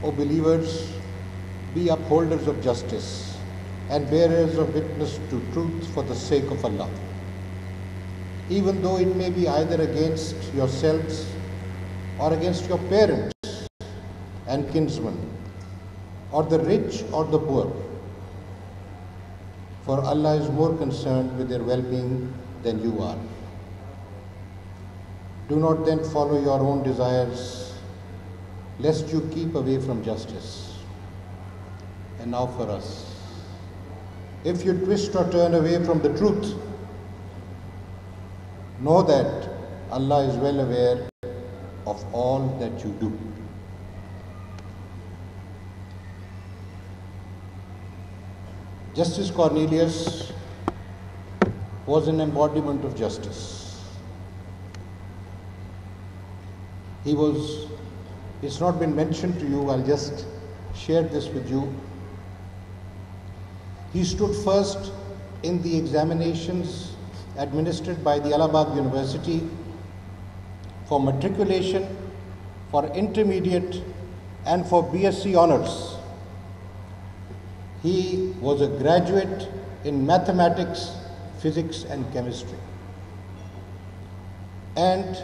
O believers, be upholders of justice and bearers of witness to truth for the sake of Allah, even though it may be either against yourselves or against your parents and kinsmen, or the rich or the poor. For Allah is more concerned with their well-being than you are. Do not then follow your own desires, lest you keep away from justice. And now for us. If you twist or turn away from the truth, know that Allah is well aware of all that you do. Justice Cornelius was an embodiment of justice. It's not been mentioned to you, I'll just share this with you. He stood first in the examinations administered by the Allahabad University for matriculation, for intermediate, and for BSc honors. He was a graduate in mathematics, physics, and chemistry. And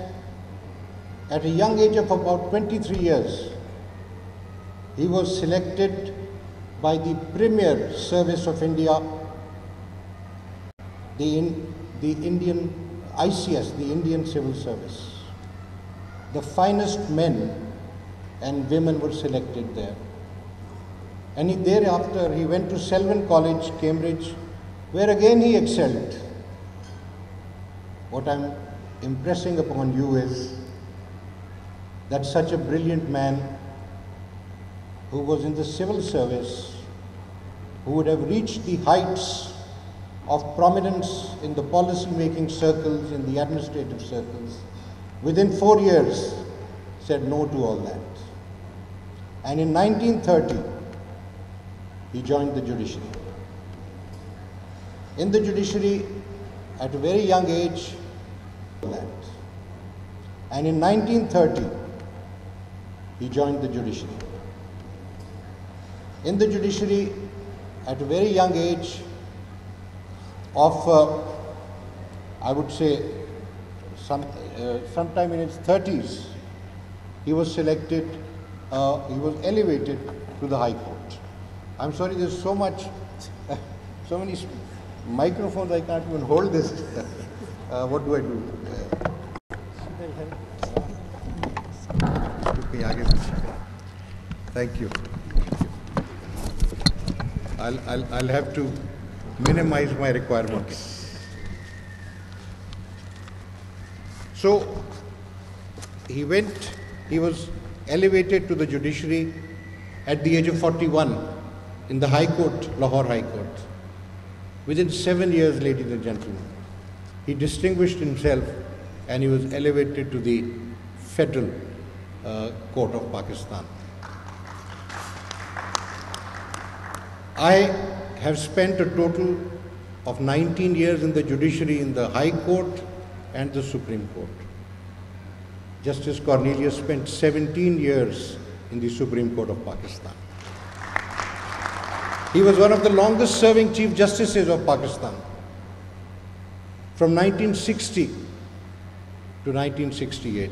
at a young age of about 23 years, he was selected by the Premier Service of India, the Indian ICS, the Indian Civil Service. The finest men and women were selected there. And thereafter he went to Selwyn College, Cambridge, where again he excelled. What I'm impressing upon you is that such a brilliant man who was in the civil service, who would have reached the heights of prominence in the policy-making circles, in the administrative circles, within 4 years said no to all that. And in 1930, he joined the judiciary. In the judiciary, at a very young age, and in 1930, he joined the judiciary. In the judiciary, at a very young age of, I would say, sometime in his 30s, he was selected, he was elevated to the High Court. I'm sorry, there's so much, so many microphones, I can't even hold this. What do I do? Thank you. I'll have to minimize my requirements. So he was elevated to the judiciary at the age of 41 in the High Court, Lahore High Court. Within 7 years, ladies and gentlemen, he distinguished himself and he was elevated to the Federal Court of Pakistan. I have spent a total of 19 years in the judiciary in the High Court and the Supreme Court. Justice Cornelius spent 17 years in the Supreme Court of Pakistan. He was one of the longest serving Chief Justices of Pakistan from 1960 to 1968.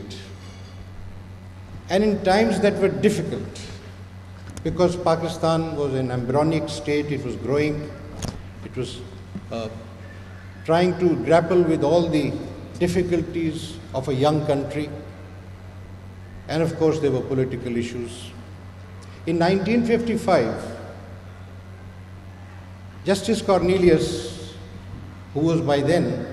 And in times that were difficult, because Pakistan was an embryonic state, it was growing, it was trying to grapple with all the difficulties of a young country, and of course there were political issues. In 1955, Justice Cornelius, who was by then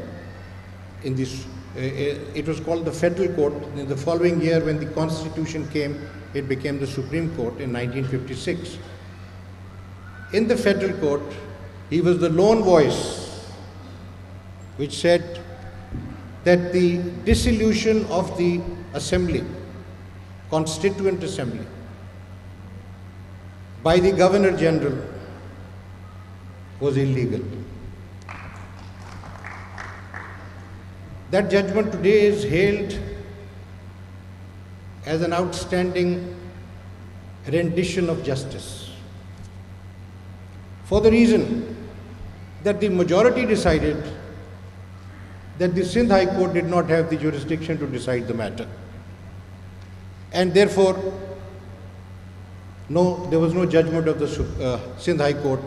in this, it was called the Federal Court. In the following year, when the Constitution came, it became the Supreme Court in 1956. In the Federal Court, he was the lone voice which said that the dissolution of the Assembly, Constituent Assembly, by the Governor General was illegal. That judgment today is hailed as an outstanding rendition of justice. For the reason that the majority decided that the Sindh High Court did not have the jurisdiction to decide the matter. And therefore, there was no judgment of the Sindh High Court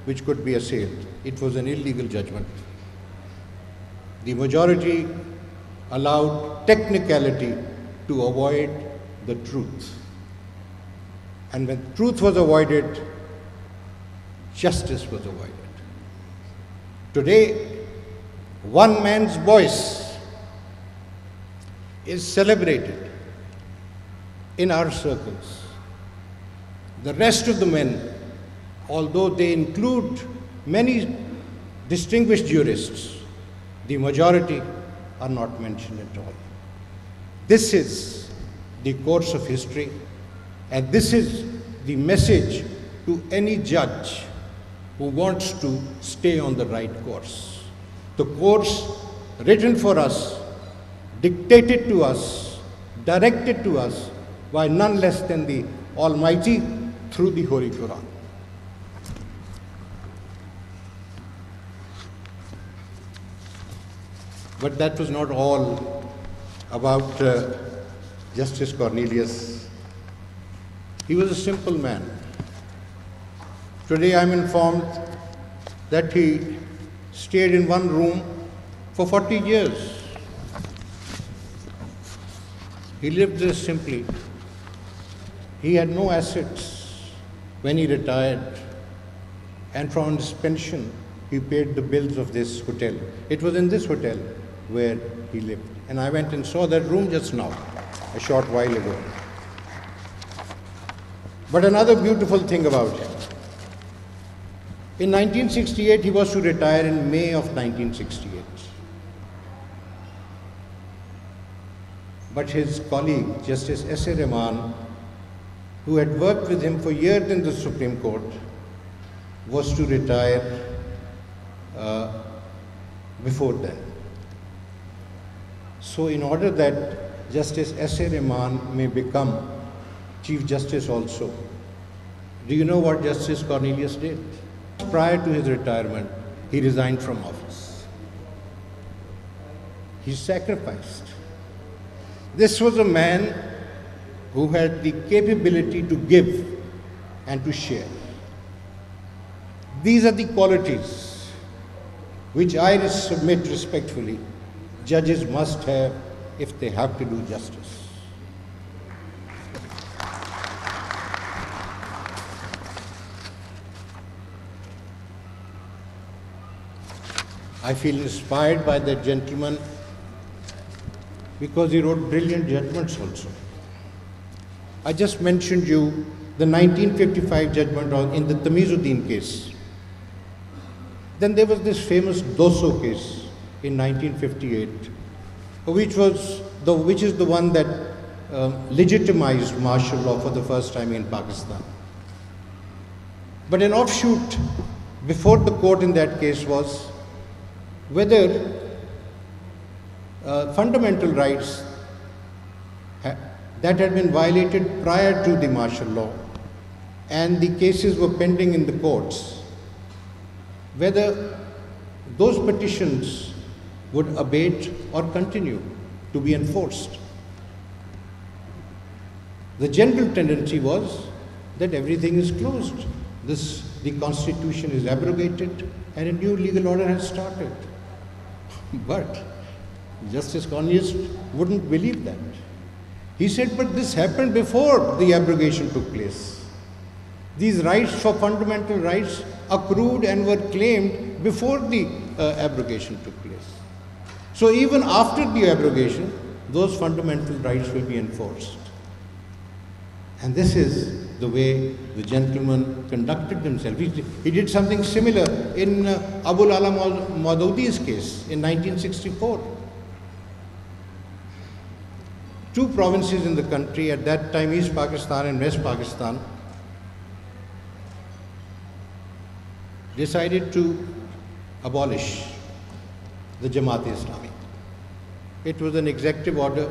which could be assailed. It was an illegal judgment. The majority allowed technicality to avoid the truth. And when truth was avoided, justice was avoided. Today, one man's voice is celebrated in our circles. The rest of the men, although they include many distinguished jurists, the majority are not mentioned at all. This is the course of history, and this is the message to any judge who wants to stay on the right course. The course written for us, dictated to us, directed to us by none less than the Almighty through the Holy Quran. But that was not all about Justice Cornelius. He was a simple man. Today I'm informed that he stayed in one room for 40 years. He lived there simply. He had no assets when he retired, and from his pension he paid the bills of this hotel. It was in this hotel where he lived. And I went and saw that room just now, a short while ago. But another beautiful thing about him. In 1968, he was to retire in May of 1968. But his colleague, Justice S.A. Rahman, who had worked with him for years in the Supreme Court, was to retire before then. So in order that Justice S.A. Rahman may become Chief Justice also, do you know what Justice Cornelius did? Prior to his retirement, he resigned from office. He sacrificed. This was a man who had the capability to give and to share. These are the qualities which I submit respectfully judges must have if they have to do justice. I feel inspired by that gentleman because he wrote brilliant judgments also. I just mentioned you the 1955 judgment in the Tamizuddin case. Then there was this famous Doso case in 1958, which is the one that legitimized martial law for the first time in Pakistan. But an offshoot before the court in that case was whether fundamental rights that had been violated prior to the martial law and the cases were pending in the courts, whether those petitions would abate or continue to be enforced. The general tendency was that everything is closed. The Constitution is abrogated and a new legal order has started. But Justice Cornelius wouldn't believe that. He said, but this happened before the abrogation took place. These rights for fundamental rights accrued and were claimed before the abrogation took place. So even after the abrogation, those fundamental rights will be enforced. And this is the way the gentleman conducted himself. He did something similar in Abul Ala Maudoudi's case in 1964. Two provinces in the country, at that time East Pakistan and West Pakistan, decided to abolish the Jamaat-e-Islami. It was an executive order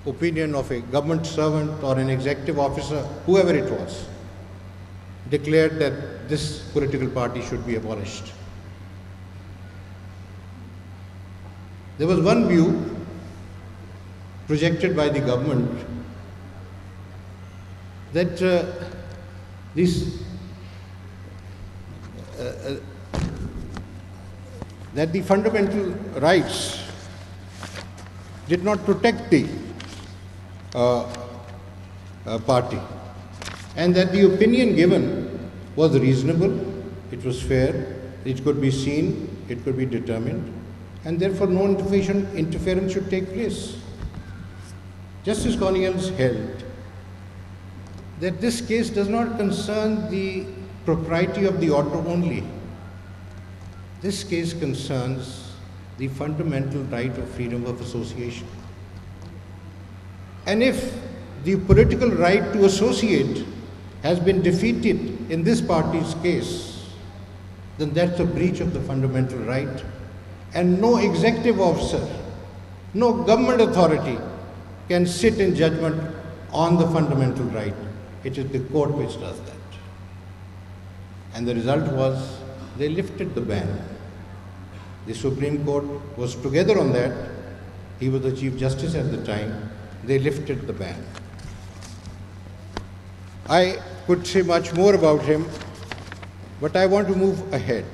opinion of a government servant or an executive officer, whoever it was, declared that this political party should be abolished. There was one view projected by the government that that the fundamental rights did not protect the party, and that the opinion given was reasonable, it was fair, it could be seen, it could be determined, and therefore no interference should take place. Justice Cornelius held that this case does not concern the propriety of the auto only. This case concerns the fundamental right of freedom of association. And if the political right to associate has been defeated in this party's case, then that's a breach of the fundamental right, and no executive officer, no government authority can sit in judgment on the fundamental right. It is the court which does that. And the result was they lifted the ban. The Supreme Court was together on that. He was the Chief Justice at the time. They lifted the ban. I could say much more about him, but I want to move ahead.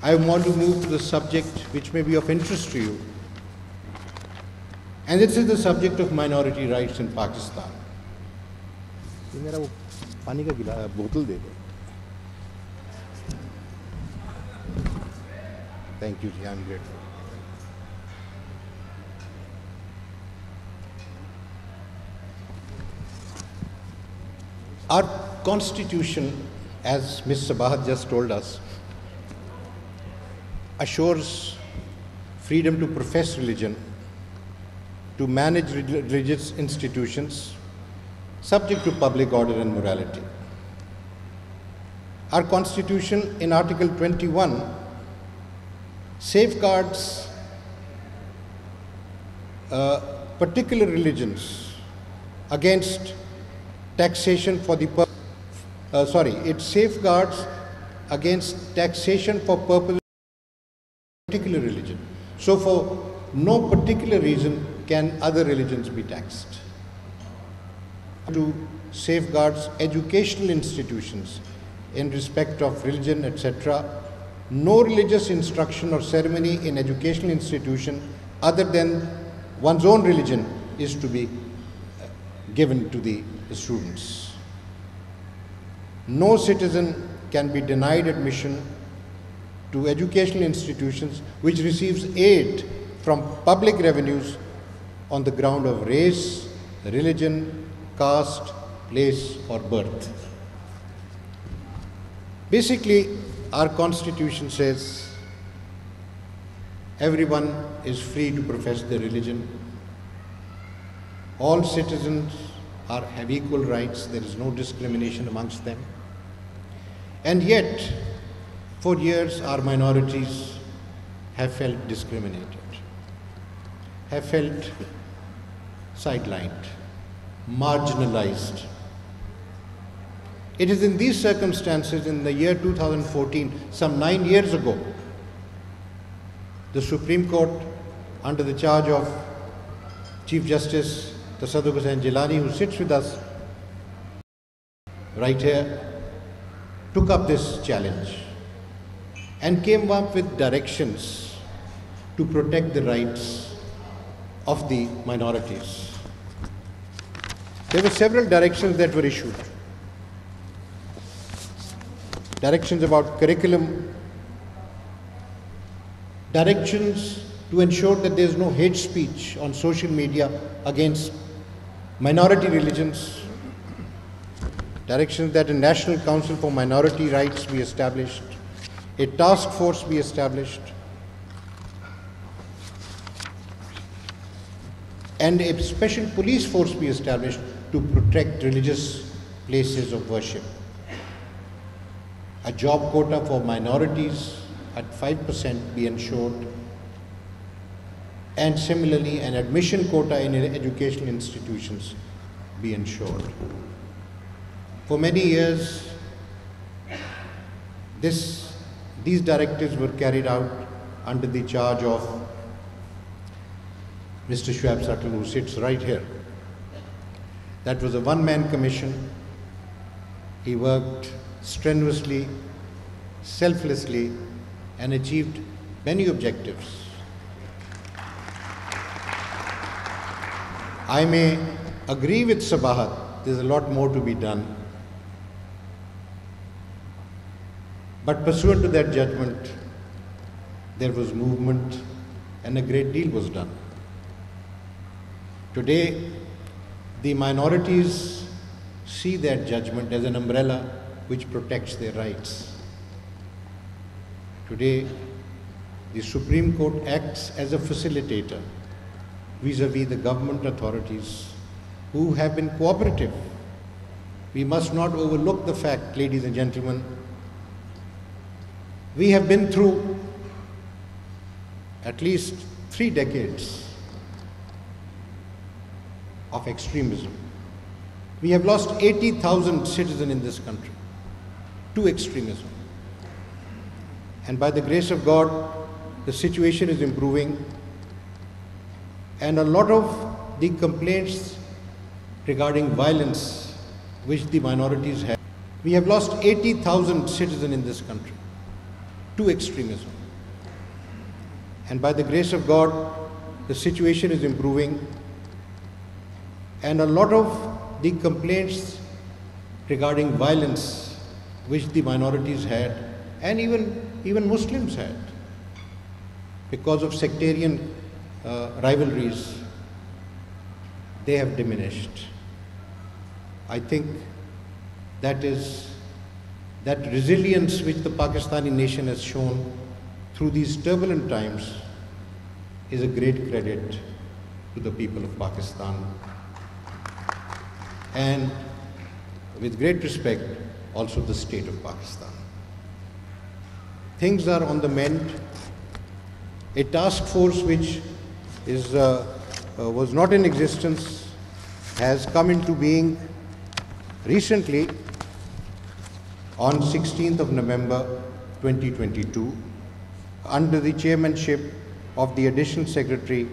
I want to move to the subject which may be of interest to you. And this is the subject of minority rights in Pakistan. मेरा वो पानी का गिलास बोतल दे दो. Thank you, I am grateful. Our constitution, as Ms. Sabahat just told us, assures freedom to profess religion, to manage religious institutions, subject to public order and morality. Our Constitution in Article 21 safeguards particular religions against taxation for the it safeguards against taxation for purposes of particular religion. So for no particular reason can other religions be taxed. To safeguards educational institutions in respect of religion, etc. No religious instruction or ceremony in educational institution other than one's own religion is to be given to the students. No citizen can be denied admission to educational institutions which receives aid from public revenues on the ground of race, religion, caste, place, or birth. Basically, our Constitution says everyone is free to profess their religion. All citizens have equal rights. There is no discrimination amongst them. And yet, for years, our minorities have felt discriminated, have felt sidelined, marginalized. It is in these circumstances, in the year 2014, some 9 years ago, the Supreme Court, under the charge of Chief Justice Tassaduq Hussain Jilani, who sits with us right here, took up this challenge and came up with directions to protect the rights of the minorities. There were several directions that were issued. Directions about curriculum, directions to ensure that there is no hate speech on social media against minority religions, directions that a National Council for Minority Rights be established, a task force be established, and a special police force be established to protect religious places of worship. A job quota for minorities at 5% be ensured. and similarly an admission quota in educational institutions be ensured. For many years, these directives were carried out under the charge of Mr. Sath, who sits right here. That was a one-man commission. He worked strenuously, selflessly, and achieved many objectives. I may agree with Sabahat, there's a lot more to be done. But pursuant to that judgment, there was movement and a great deal was done. Today, the minorities see that judgment as an umbrella which protects their rights. Today, the Supreme Court acts as a facilitator vis-à-vis the government authorities who have been cooperative. We must not overlook the fact, ladies and gentlemen, we have been through at least 3 decades of extremism. We have lost 80,000 citizens in this country to extremism. And by the grace of God, the situation is improving, and a lot of the complaints regarding violence which the minorities have. We have lost 80,000 citizens in this country to extremism. And by the grace of God, the situation is improving, and a lot of the complaints regarding violence which the minorities had, and even Muslims had, because of sectarian rivalries, they have diminished. I think that resilience which the Pakistani nation has shown through these turbulent times is a great credit to the people of Pakistan. And with great respect, also the state of Pakistan. Things are on the mend. A task force which was not in existence has come into being recently on 16th of November 2022 under the chairmanship of the Additional Secretary,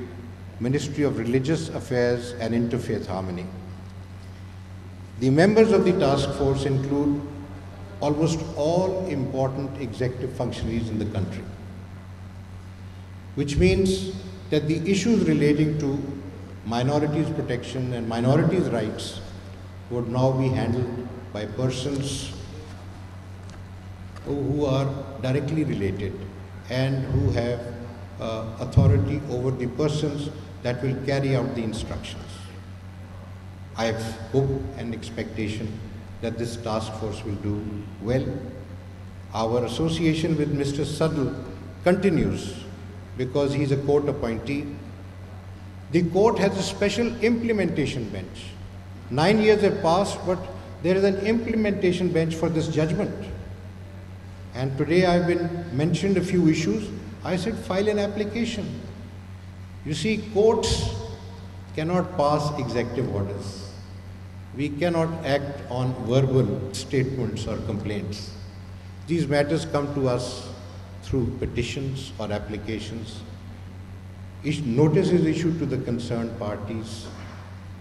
Ministry of Religious Affairs and Interfaith Harmony. The members of the task force include almost all important executive functionaries in the country, which means that the issues relating to minorities protection and minorities rights would now be handled by persons who are directly related and who have authority over the persons that will carry out the instructions. I have hope and expectation that this task force will do well. Our association with Mr. Sath continues because he is a court appointee. The court has a special implementation bench. 9 years have passed, but there is an implementation bench for this judgment. And today I have been mentioned a few issues. I said file an application. You see, courts cannot pass executive orders. We cannot act on verbal statements or complaints. These matters come to us through petitions or applications. Notice is issued to the concerned parties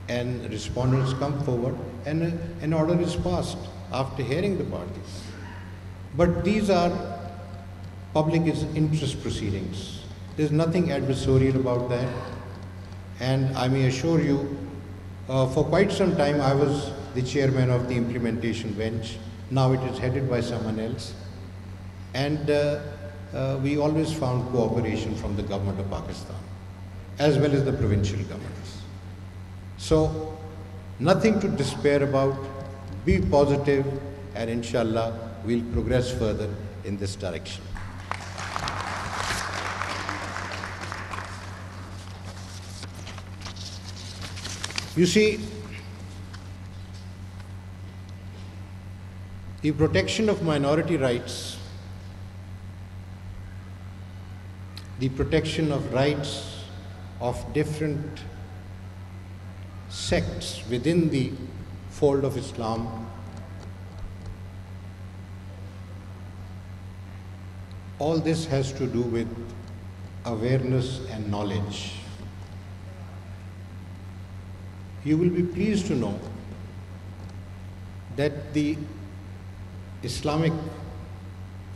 and respondents come forward and an order is passed after hearing the parties. But these are public interest proceedings. There's nothing adversarial about that. And I may assure you, for quite some time I was the chairman of the implementation bench. Now it is headed by someone else. And we always found cooperation from the government of Pakistan, as well as the provincial governments. So, nothing to despair about, be positive, and inshallah, we'll progress further in this direction. You see, the protection of minority rights, the protection of rights of different sects within the fold of Islam, all this has to do with awareness and knowledge. You will be pleased to know that the Islamic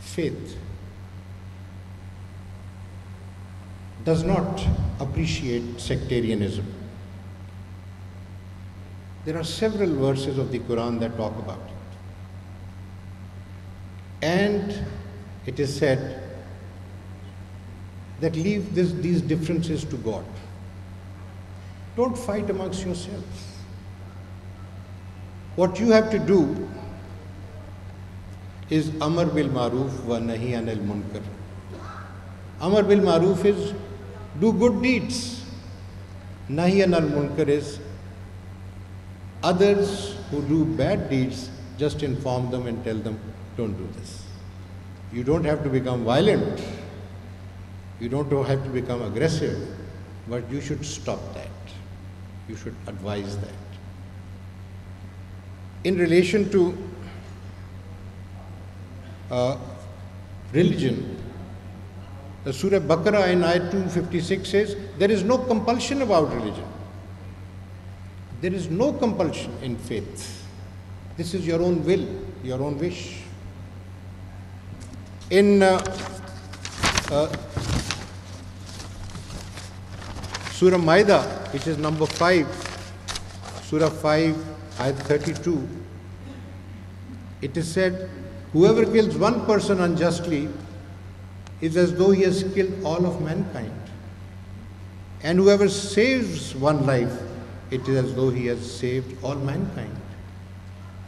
faith does not appreciate sectarianism. There are several verses of the Quran that talk about it. And it is said that leave these differences to God. Don't fight amongst yourselves. What you have to do is Amar bil Maroof wa Nahi anil Munkar. Amar bil Maroof is do good deeds. Nahi anil Munkar is others who do bad deeds, just inform them and tell them, don't do this. You don't have to become violent. You don't have to become aggressive, but you should stop that. You should advise that. In relation to religion, the Surah Baqarah in Ayat 256 says, there is no compulsion about religion. There is no compulsion in faith. This is your own will, your own wish. In Surah Maida, which is number 5, Surah 5, Ayat 32, it is said, whoever kills one person unjustly is as though he has killed all of mankind. And whoever saves one life, it is as though he has saved all mankind.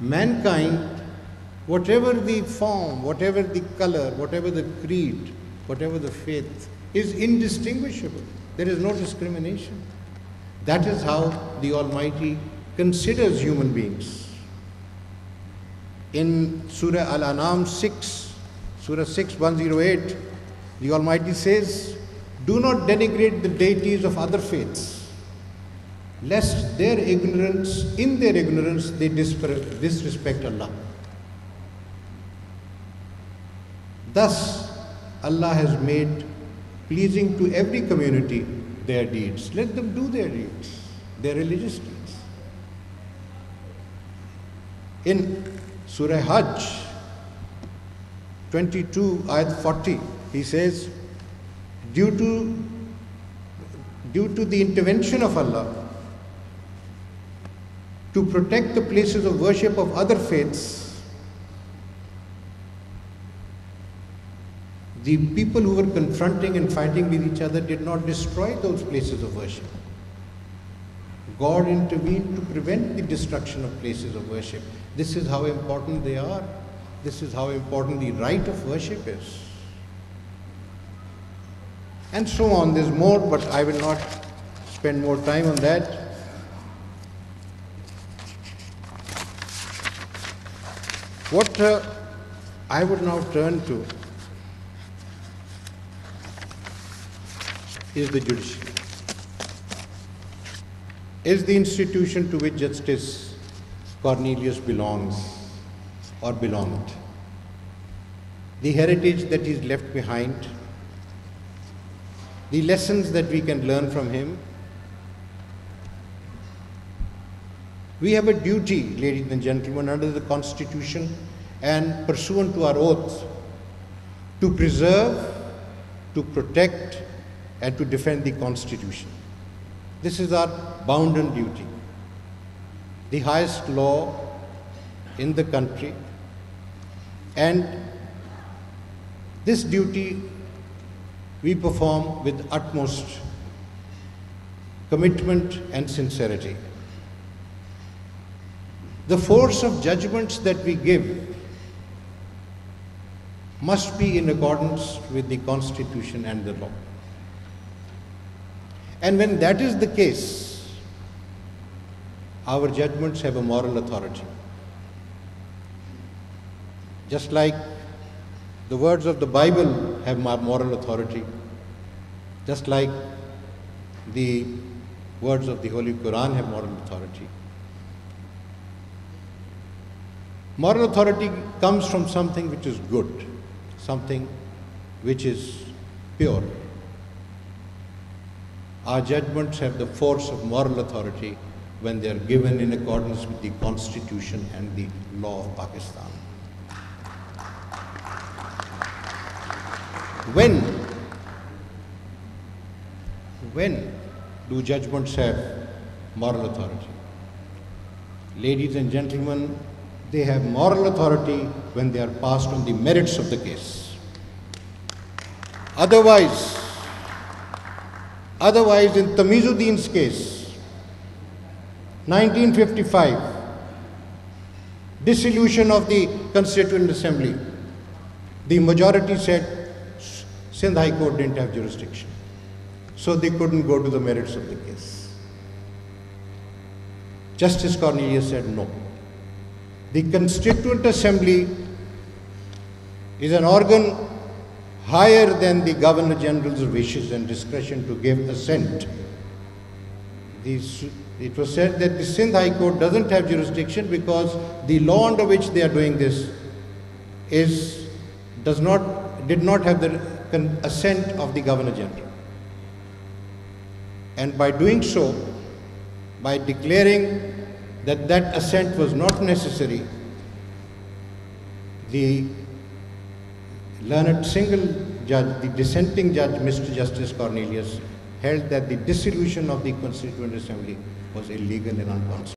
Mankind, whatever the form, whatever the color, whatever the creed, whatever the faith, is indistinguishable. There is no discrimination. That is how the Almighty considers human beings. In Surah Al-An'am 6, Surah 6, 108, the Almighty says, do not denigrate the deities of other faiths, lest in their ignorance, they disrespect Allah. Thus, Allah has made pleasing to every community their deeds. Let them do their deeds, their religious deeds. In Surah Hajj 22, Ayat 40, he says, due to the intervention of Allah to protect the places of worship of other faiths, the people who were confronting and fighting with each other did not destroy those places of worship. God intervened to prevent the destruction of places of worship. This is how important they are. This is how important the right of worship is. And so on. There's more, but I will not spend more time on that. What I would now turn to is the judiciary, is the institution to which Justice Cornelius belongs or belonged. The heritage that he's left behind, the lessons that we can learn from him. We have a duty, ladies and gentlemen, under the Constitution and pursuant to our oath, to preserve, to protect, and to defend the Constitution. This is our bounden duty. The highest law in the country, and this duty we perform with utmost commitment and sincerity. The force of judgments that we give must be in accordance with the Constitution and the law. And when that is the case, our judgments have a moral authority. Just like the words of the Bible have moral authority, just like the words of the Holy Quran have moral authority. Moral authority comes from something which is good, something which is pure. Our judgments have the force of moral authority when they are given in accordance with the Constitution and the law of Pakistan. When do judgments have moral authority? Ladies and gentlemen, they have moral authority when they are passed on the merits of the case. Otherwise, in Tamizuddin's case, 1955, dissolution of the Constituent Assembly, the majority said Sindh High Court didn't have jurisdiction, so they couldn't go to the merits of the case. Justice Cornelius said no. The Constituent Assembly is an organ higher than the Governor General's wishes and discretion to give assent. It was said that the Sindh High Court doesn't have jurisdiction because the law under which they are doing this did not have the assent of the Governor General. And by doing so, by declaring that assent was not necessary, the learned single judge, the dissenting judge, Mr. Justice Cornelius, held that the dissolution of the Constituent Assembly was illegal and unconstitutional.